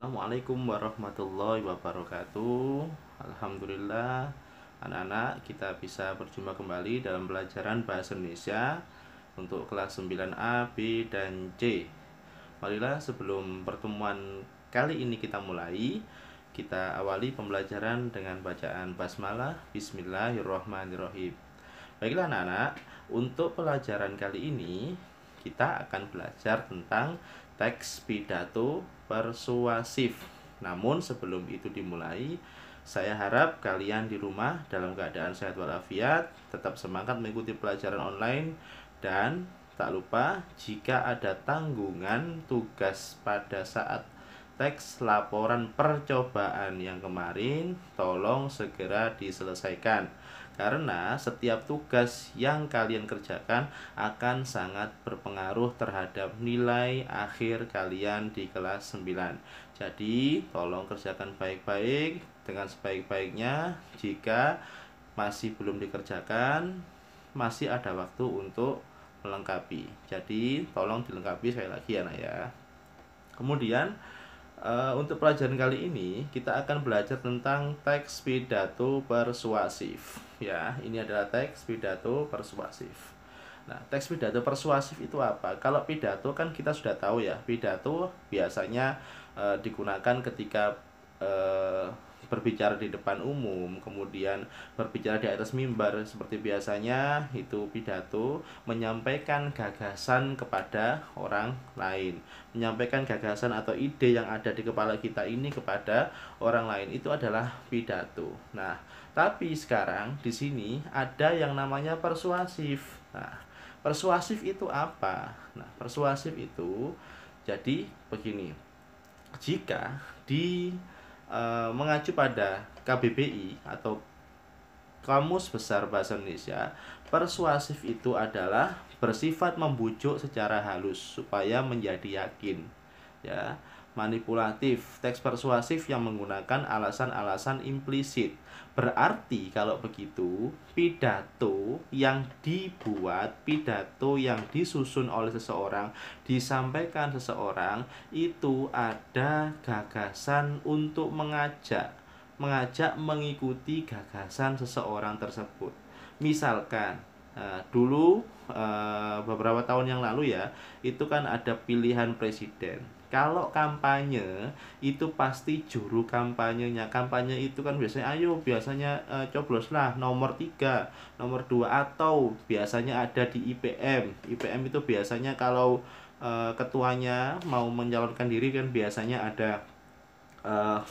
Assalamualaikum warahmatullahi wabarakatuh. Alhamdulillah, anak-anak kita bisa berjumpa kembali dalam pelajaran Bahasa Indonesia untuk kelas 9A, B, dan C. Marilah sebelum pertemuan kali ini kita mulai, kita awali pembelajaran dengan bacaan basmalah. Bismillahirrahmanirrahim. Baiklah anak-anak, untuk pelajaran kali ini kita akan belajar tentang teks pidato persuasif. Namun sebelum itu dimulai, saya harap kalian di rumah dalam keadaan sehat walafiat, tetap semangat mengikuti pelajaran online, dan tak lupa jika ada tanggungan tugas pada saat teks laporan percobaan yang kemarin, tolong segera diselesaikan. Karena setiap tugas yang kalian kerjakan akan sangat berpengaruh terhadap nilai akhir kalian di kelas 9. Jadi, tolong kerjakan baik-baik dengan sebaik-baiknya. Jika masih belum dikerjakan, masih ada waktu untuk melengkapi. Jadi, tolong dilengkapi sekali lagi ya, nak ya. Kemudian, untuk pelajaran kali ini kita akan belajar tentang teks pidato persuasif. Ya, ini adalah teks pidato persuasif. Nah, teks pidato persuasif itu apa? Kalau pidato kan kita sudah tahu ya, pidato biasanya digunakan ketika berbicara di depan umum, kemudian berbicara di atas mimbar seperti biasanya. Itu pidato menyampaikan gagasan kepada orang lain, menyampaikan gagasan atau ide yang ada di kepala kita ini kepada orang lain, itu adalah pidato. Nah, tapi sekarang di sini ada yang namanya persuasif. Nah, persuasif itu apa? Nah, persuasif itu jadi begini. Jika di mengacu pada KBBI atau Kamus Besar Bahasa Indonesia, persuasif itu adalah bersifat membujuk secara halus supaya menjadi yakin. Ya, manipulatif. Teks persuasif yang menggunakan alasan-alasan implisit. Berarti kalau begitu, pidato yang dibuat, pidato yang disusun oleh seseorang, disampaikan seseorang, itu ada gagasan untuk mengajak mengikuti gagasan seseorang tersebut. Misalkan dulu beberapa tahun yang lalu ya, itu kan ada pilihan presiden. Kalau kampanye itu pasti juru kampanyenya. Kampanye itu kan biasanya cobloslah nomor 3, nomor 2, atau biasanya ada di IPM. IPM itu biasanya kalau ketuanya mau mencalonkan diri kan biasanya ada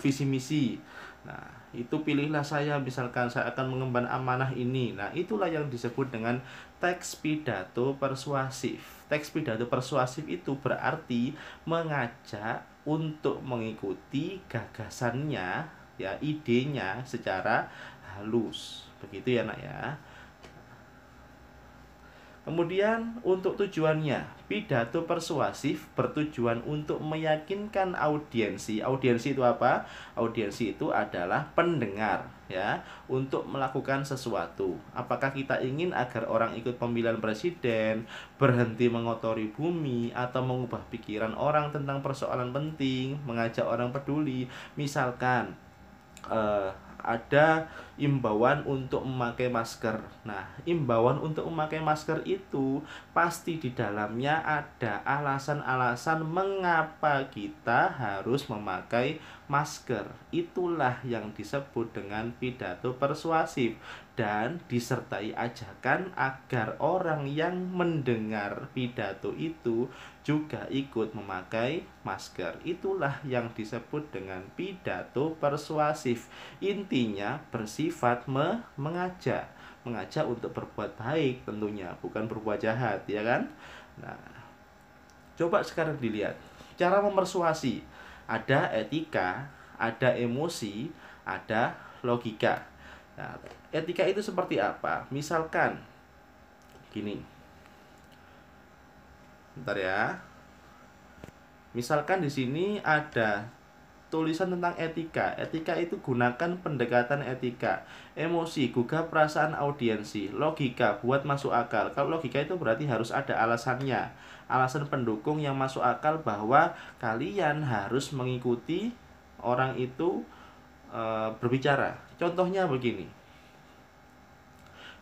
visi misi. Nah, itu pilihlah saya, misalkan saya akan mengemban amanah ini. Nah, itulah yang disebut dengan teks pidato persuasif. Teks pidato persuasif itu berarti mengajak untuk mengikuti gagasannya, ya, idenya secara halus. Begitu ya, Nak ya. Kemudian untuk tujuannya, pidato persuasif bertujuan untuk meyakinkan audiensi. Audiensi itu apa? Audiensi itu adalah pendengar, ya, untuk melakukan sesuatu. Apakah kita ingin agar orang ikut pemilihan presiden, berhenti mengotori bumi, atau mengubah pikiran orang tentang persoalan penting, mengajak orang peduli. Misalkan ada imbauan untuk memakai masker. Nah, imbauan untuk memakai masker itu pasti di dalamnya ada alasan-alasan mengapa kita harus memakai masker. Itulah yang disebut dengan pidato persuasif, dan disertai ajakan agar orang yang mendengar pidato itu juga ikut memakai masker. Itulah yang disebut dengan pidato persuasif. Intinya bersifat mengajak untuk berbuat baik tentunya, bukan berbuat jahat, ya kan? Nah, coba sekarang dilihat cara mempersuasi. Ada etika, ada emosi, ada logika. Nah, etika itu seperti apa? Misalkan gini. Bentar ya. Misalkan di sini ada tulisan tentang etika. Etika itu gunakan pendekatan etika. Emosi, gugah perasaan audiensi. Logika, buat masuk akal. Kalau logika itu berarti harus ada alasannya. Alasan pendukung yang masuk akal bahwa kalian harus mengikuti orang itu berbicara. Contohnya begini.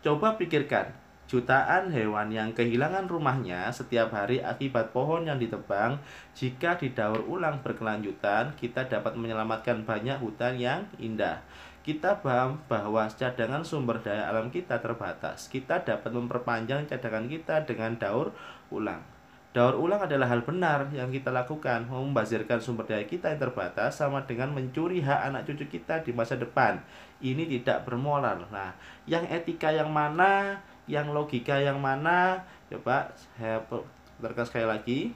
Coba pikirkan, jutaan hewan yang kehilangan rumahnya setiap hari akibat pohon yang ditebang. Jika didaur ulang berkelanjutan, kita dapat menyelamatkan banyak hutan yang indah. Kita paham bahwa cadangan sumber daya alam kita terbatas. Kita dapat memperpanjang cadangan kita dengan daur ulang. Daur ulang adalah hal benar yang kita lakukan. Membazirkan sumber daya kita yang terbatas sama dengan mencuri hak anak cucu kita di masa depan. Ini tidak bermoral. Nah, yang etika yang mana, yang logika yang mana? Coba saya putarkan sekali lagi.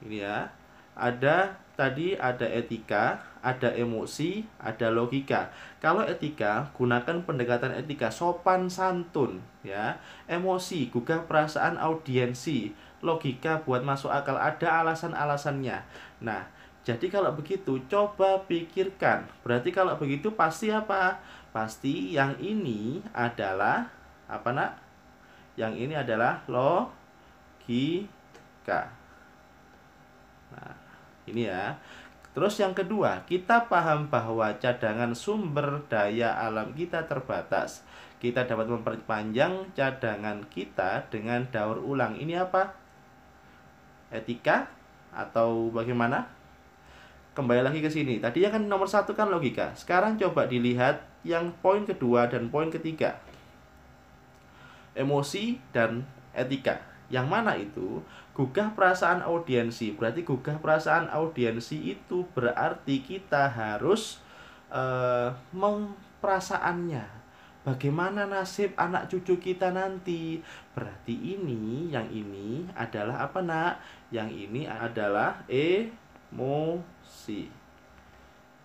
Ini ya. Tadi ada etika, ada emosi, ada logika. Kalau etika, gunakan pendekatan etika sopan santun, ya. Emosi, gugah perasaan audiensi. Logika buat masuk akal, ada alasan-alasannya. Nah, jadi kalau begitu coba pikirkan. Berarti kalau begitu pasti apa? Pasti yang ini adalah apa, Nak? Yang ini adalah logika. Nah, ini ya. Terus yang kedua, kita paham bahwa cadangan sumber daya alam kita terbatas. Kita dapat memperpanjang cadangan kita dengan daur ulang. Ini apa? Etika atau bagaimana? Kembali lagi ke sini. Tadi kan nomor 1 kan logika. Sekarang coba dilihat yang poin kedua dan poin ketiga. Emosi dan etika. Yang mana itu? Gugah perasaan audiensi. Berarti gugah perasaan audiensi itu berarti kita harus memperasaannya. Bagaimana nasib anak cucu kita nanti? Berarti yang ini adalah apa, Nak? Yang ini adalah emosi.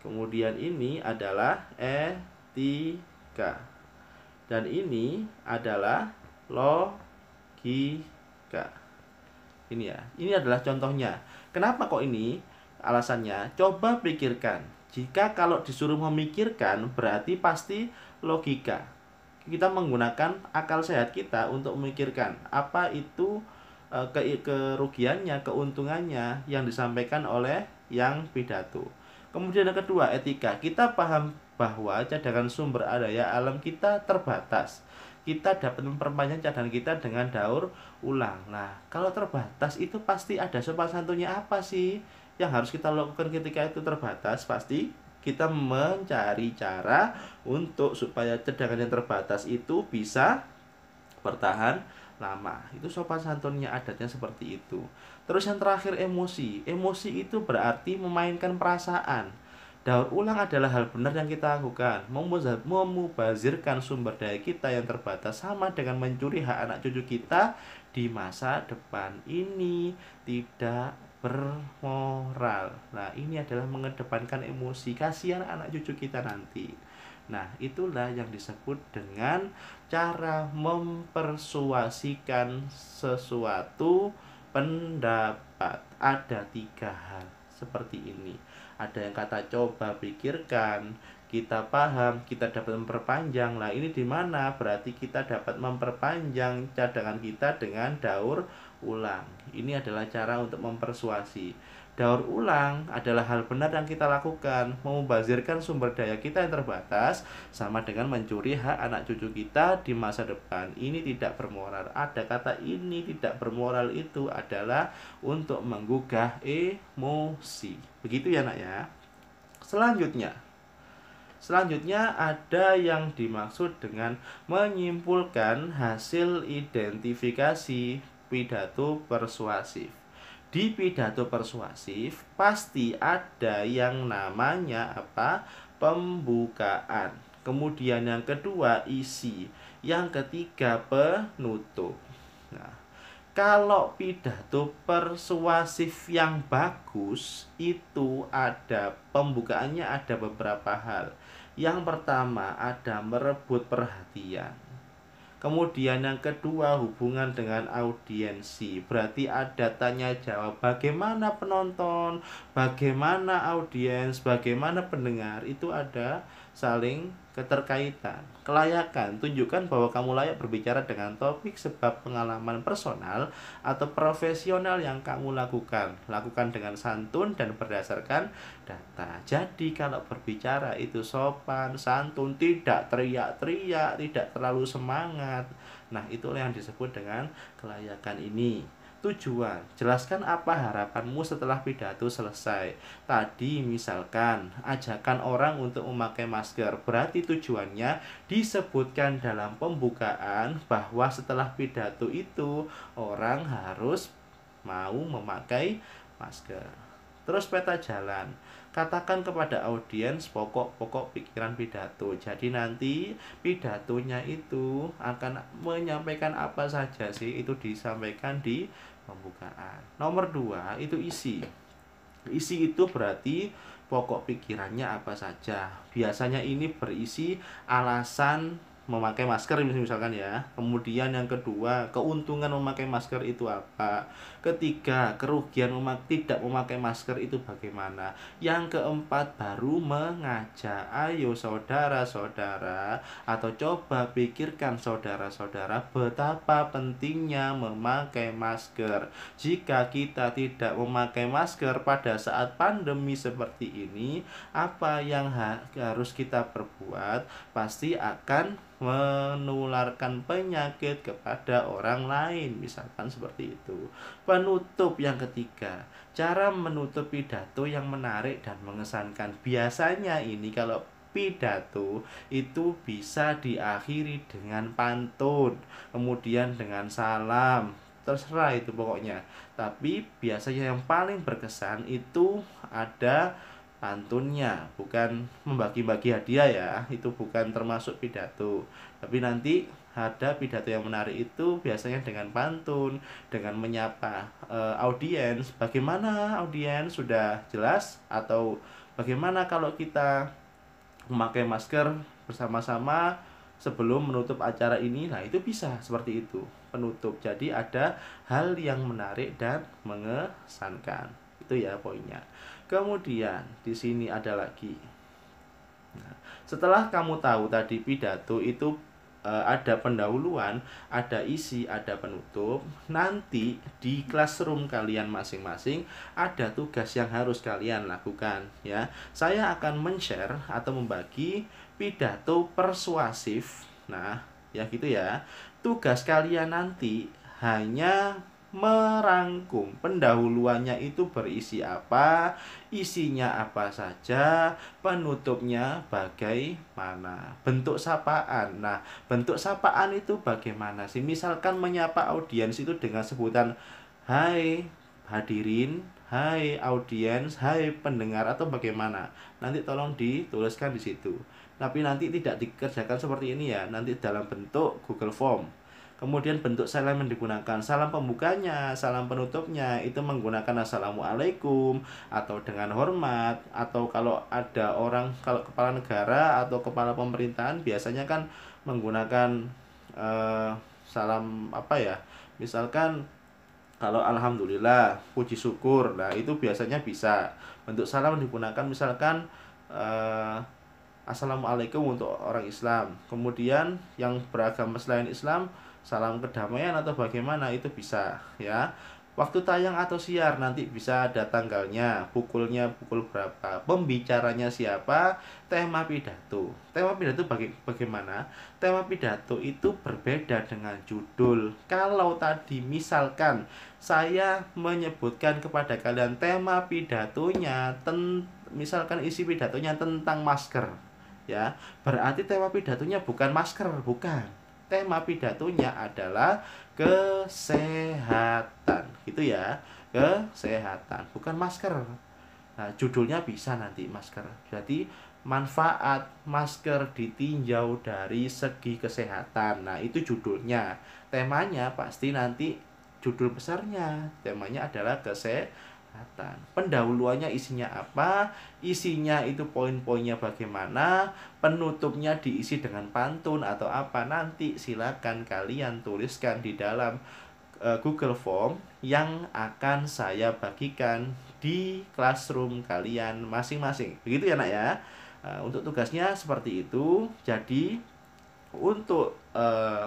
Kemudian ini adalah etika. Dan ini adalah logika. Ini ya, ini adalah contohnya. Kenapa kok ini? Alasannya, coba pikirkan. Jika kalau disuruh memikirkan, berarti pasti logika. Kita menggunakan akal sehat kita untuk memikirkan apa itu kerugiannya, keuntungannya yang disampaikan oleh yang pidato. Kemudian yang kedua, etika. Kita paham bahwa cadangan sumber daya alam kita terbatas. Kita dapat memperpanjang cadangan kita dengan daur ulang. Nah, kalau terbatas itu pasti ada sopan santunnya. Apa sih yang harus kita lakukan ketika itu terbatas? Pasti kita mencari cara untuk supaya cadangan yang terbatas itu bisa bertahan lama. Itu sopan santunnya, adatnya seperti itu. Terus yang terakhir, emosi. Emosi itu berarti memainkan perasaan. Daur ulang adalah hal benar yang kita lakukan. Memubazirkan sumber daya kita yang terbatas sama dengan mencuri hak anak cucu kita di masa depan. Ini tidak bermoral. Nah, ini adalah mengedepankan emosi. Kasihan anak cucu kita nanti. Nah, itulah yang disebut dengan cara mempersuasikan sesuatu pendapat. Ada 3 hal seperti ini. Ada yang kata coba pikirkan, kita paham, kita dapat memperpanjang. Nah, ini di mana? Berarti kita dapat memperpanjang cadangan kita dengan daur ulang. Ini adalah cara untuk mempersuasi. Daur ulang adalah hal benar yang kita lakukan. Memubazirkan sumber daya kita yang terbatas sama dengan mencuri hak anak cucu kita di masa depan. Ini tidak bermoral. Ada kata ini tidak bermoral, itu adalah untuk menggugah emosi. Begitu ya, Nak ya. Selanjutnya ada yang dimaksud dengan menyimpulkan hasil identifikasi pidato persuasif. Di pidato persuasif pasti ada yang namanya apa? Pembukaan. Kemudian yang kedua isi. Yang ketiga penutup. Nah, kalau pidato persuasif yang bagus itu ada pembukaannya, ada beberapa hal. Yang pertama ada merebut perhatian. Kemudian yang kedua, hubungan dengan audiensi. Berarti ada tanya jawab, bagaimana penonton, bagaimana audiens, bagaimana pendengar. Itu ada saling keterkaitan. Kelayakan, tunjukkan bahwa kamu layak berbicara dengan topik sebab pengalaman personal atau profesional yang kamu lakukan. Lakukan dengan santun dan berdasarkan data. Jadi kalau berbicara itu sopan, santun, tidak teriak-teriak, tidak terlalu semangat. Nah, itulah yang disebut dengan kelayakan ini. Tujuan, jelaskan apa harapanmu setelah pidato selesai. Tadi misalkan ajakan orang untuk memakai masker, berarti tujuannya disebutkan dalam pembukaan bahwa setelah pidato itu orang harus mau memakai masker. Terus peta jalan, katakan kepada audiens pokok-pokok pikiran pidato. Jadi nanti pidatonya itu akan menyampaikan apa saja sih, itu disampaikan di pembukaan. Nomor 2 itu isi. Isi itu berarti pokok pikirannya apa saja. Biasanya ini berisi alasan memakai masker misalkan ya. Kemudian yang kedua, keuntungan memakai masker itu apa. Ketiga, kerugian tidak memakai masker itu bagaimana. Yang keempat, baru mengajak. Ayo saudara-saudara, atau coba pikirkan saudara-saudara betapa pentingnya memakai masker. Jika kita tidak memakai masker pada saat pandemi seperti ini, apa yang harus kita perbuat? Pasti akan menularkan penyakit kepada orang lain, misalkan seperti itu. Penutup yang ketiga, cara menutup pidato yang menarik dan mengesankan. Biasanya ini kalau pidato itu bisa diakhiri dengan pantun, kemudian dengan salam, terserah itu pokoknya. Tapi biasanya yang paling berkesan itu ada pantunnya, bukan membagi-bagi hadiah ya, itu bukan termasuk pidato. Tapi nanti ada pidato yang menarik itu biasanya dengan pantun, dengan menyapa audiens. Bagaimana audiens, sudah jelas? Atau bagaimana kalau kita memakai masker bersama-sama sebelum menutup acara ini? Nah, itu bisa seperti itu, penutup. Jadi ada hal yang menarik dan mengesankan. Itu ya poinnya. Kemudian di sini ada lagi. Nah, setelah kamu tahu tadi pidato itu ada pendahuluan, ada isi, ada penutup. Nanti di classroom kalian masing-masing ada tugas yang harus kalian lakukan ya. Saya akan men-share atau membagi pidato persuasif. Nah, ya gitu ya. Tugas kalian nanti hanya merangkum pendahuluannya itu berisi apa, isinya apa saja, penutupnya bagaimana, bentuk sapaan. Nah, bentuk sapaan itu bagaimana sih? Misalkan menyapa audiens itu dengan sebutan hai hadirin, hai audiens, hai pendengar, atau bagaimana. Nanti tolong dituliskan di situ. Tapi nanti tidak dikerjakan seperti ini ya, nanti dalam bentuk Google Form. Kemudian bentuk salam yang digunakan, salam pembukanya, salam penutupnya itu menggunakan assalamualaikum atau dengan hormat. Atau kalau ada orang, kalau kepala negara atau kepala pemerintahan biasanya kan menggunakan salam apa ya, misalkan kalau alhamdulillah, puji syukur. Nah, itu biasanya bisa bentuk salam digunakan, misalkan assalamualaikum untuk orang Islam. Kemudian yang beragama selain Islam, salam kedamaian atau bagaimana, itu bisa ya. Waktu tayang atau siar nanti bisa ada tanggalnya, pukulnya pukul berapa, pembicaranya siapa, tema pidato. Tema pidato bagaimana? Tema pidato itu berbeda dengan judul. Kalau tadi misalkan saya menyebutkan kepada kalian tema pidatonya, misalkan isi pidatonya tentang masker, ya, berarti tema pidatonya bukan masker, bukan. Tema pidatonya adalah kesehatan, gitu ya, kesehatan, bukan masker. Nah, judulnya bisa nanti masker. Jadi manfaat masker ditinjau dari segi kesehatan. Nah, itu judulnya. Temanya pasti nanti judul besarnya temanya adalah kesehatan. kesehatan. Pendahuluannya isinya apa? Isinya itu poin-poinnya bagaimana? Penutupnya diisi dengan pantun atau apa? Nanti silakan kalian tuliskan di dalam Google Form yang akan saya bagikan di classroom kalian masing-masing. Begitu ya nak ya. Untuk tugasnya seperti itu. Jadi untuk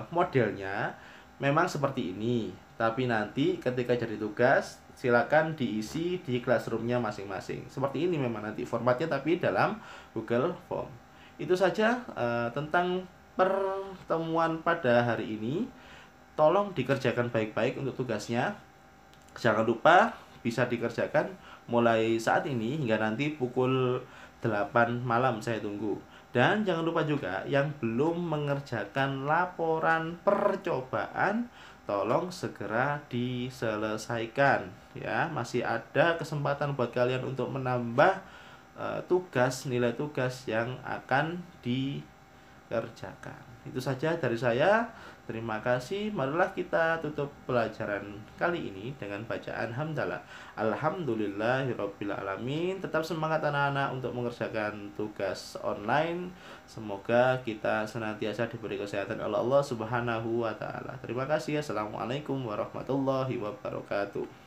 modelnya memang seperti ini, tapi nanti ketika jadi tugas silakan diisi di classroomnya masing-masing. Seperti ini memang nanti formatnya, tapi dalam Google Form. Itu saja tentang pertemuan pada hari ini. Tolong dikerjakan baik-baik untuk tugasnya. Jangan lupa bisa dikerjakan mulai saat ini hingga nanti pukul 8 malam saya tunggu. Dan jangan lupa juga yang belum mengerjakan laporan percobaan tolong segera diselesaikan ya. Masih ada kesempatan buat kalian untuk menambah nilai tugas yang akan dikerjakan. Itu saja dari saya. Terima kasih. Marilah kita tutup pelajaran kali ini dengan bacaan hamdalah. Alhamdulillahirabbil alamin. Tetap semangat anak-anak untuk mengerjakan tugas online. Semoga kita senantiasa diberi kesehatan oleh Allah Subhanahu wa taala. Terima kasih. Assalamualaikum warahmatullahi wabarakatuh.